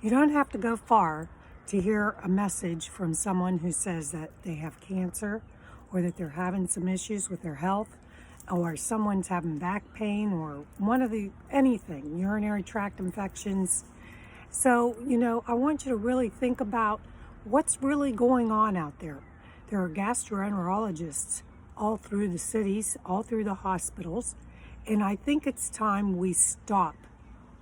You don't have to go far to hear a message from someone who says that they have cancer or that they're having some issues with their health, or someone's having back pain, or anything, urinary tract infections. So, I want you to really think about what's really going on out there. There are gastroenterologists all through the cities, all through the hospitals, and I think it's time we stop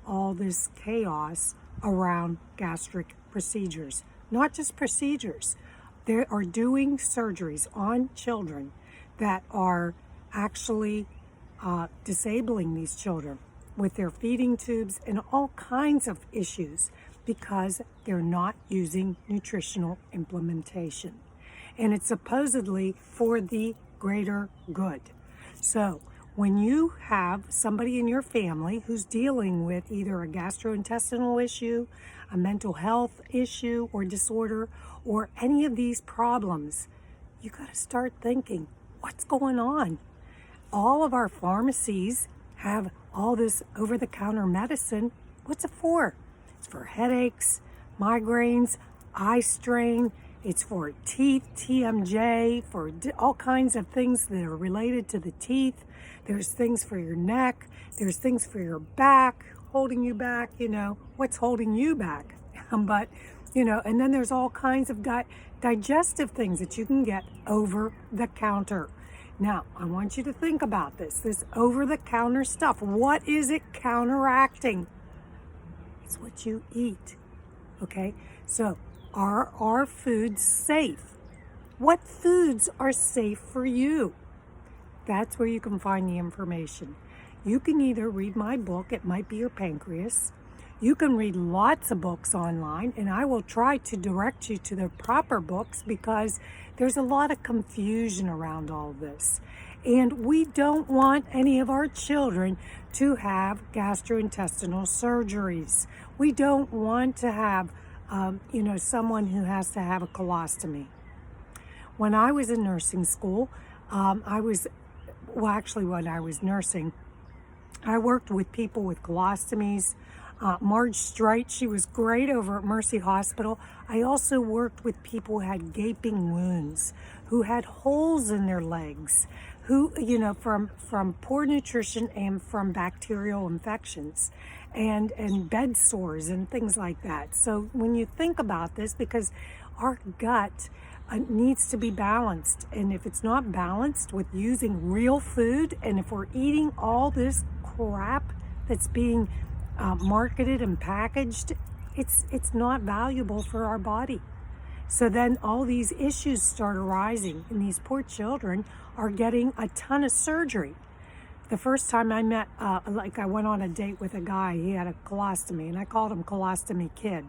all this chaos around gastric procedures. Not just procedures. They are doing surgeries on children that are actually disabling these children with their feeding tubes and all kinds of issues because they're not using nutritional implementation. And it's supposedly for the greater good. So when you have somebody in your family who's dealing with either a gastrointestinal issue, a mental health issue or disorder, or any of these problems, you got to start thinking, what's going on? All of our pharmacies have all this over-the-counter medicine. What's it for? It's for headaches, migraines, eye strain. It's for teeth, TMJ, for all kinds of things that are related to the teeth. There's things for your neck. There's things for your back, holding you back, what's holding you back. But, and then there's all kinds of digestive things that you can get over the counter. Now, I want you to think about this over-the-counter stuff. What is it counteracting? It's what you eat, okay? So, are our foods safe? What foods are safe for you? That's where you can find the information. You can either read my book, It Might Be Your Pancreas. You can read lots of books online, and I will try to direct you to the proper books because there's a lot of confusion around all this. And we don't want any of our children to have gastrointestinal surgeries. We don't want to have, someone who has to have a colostomy. When I was in nursing school, when I was nursing, I worked with people with colostomies. Marge Streit, she was great over at Mercy Hospital. I also worked with people who had gaping wounds, who had holes in their legs, who, from poor nutrition and from bacterial infections and bed sores and things like that. So when you think about this, because our gut needs to be balanced, and if it's not balanced with using real food, and if we're eating all this crap that's being marketed and packaged, it's not valuable for our body. So then all these issues start arising, and these poor children are getting a ton of surgery. The first time I met, I went on a date with a guy, he had a colostomy, and I called him Colostomy Kid.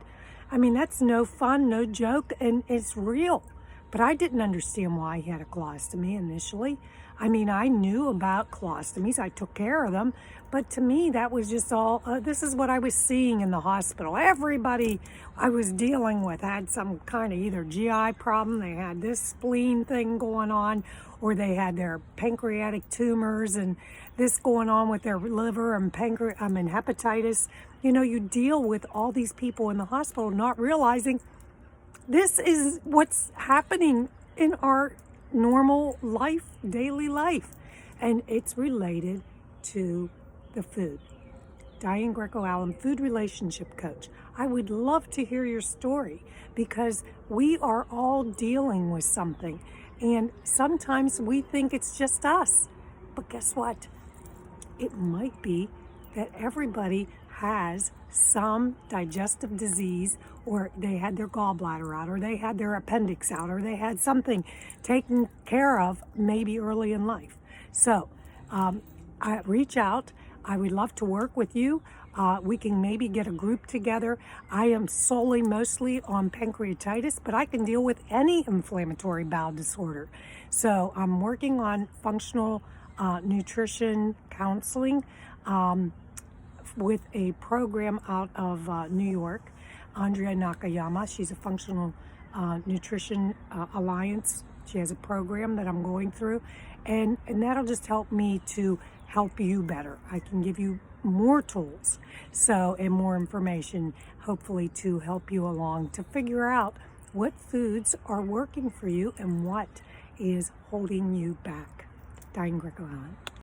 I mean, that's no fun, no joke, and it's real. But I didn't understand why he had a colostomy initially. I mean, I knew about colostomies. I took care of them. But to me, that was just all, this is what I was seeing in the hospital. Everybody I was dealing with had some kind of either GI problem, they had this spleen thing going on, or they had their pancreatic tumors and this going on with their liver and hepatitis. You deal with all these people in the hospital not realizing this is what's happening in our normal life, daily life, and it's related to the food. Diane Greco-Allen, food relationship coach. I would love to hear your story because we are all dealing with something, and sometimes we think it's just us, but guess what? It might be that everybody has some digestive disease, or they had their gallbladder out, or they had their appendix out, or they had something taken care of maybe early in life. So I reach out. I would love to work with you. We can maybe get a group together. I am mostly on pancreatitis, but I can deal with any inflammatory bowel disorder. So I'm working on functional nutrition counseling with a program out of New York. Andrea Nakayama, she's a functional nutrition alliance. She has a program that I'm going through, and that'll just help me to help you better. I can give you more tools, and more information, hopefully to help you along to figure out what foods are working for you and what is holding you back. Diane Greco-Allen.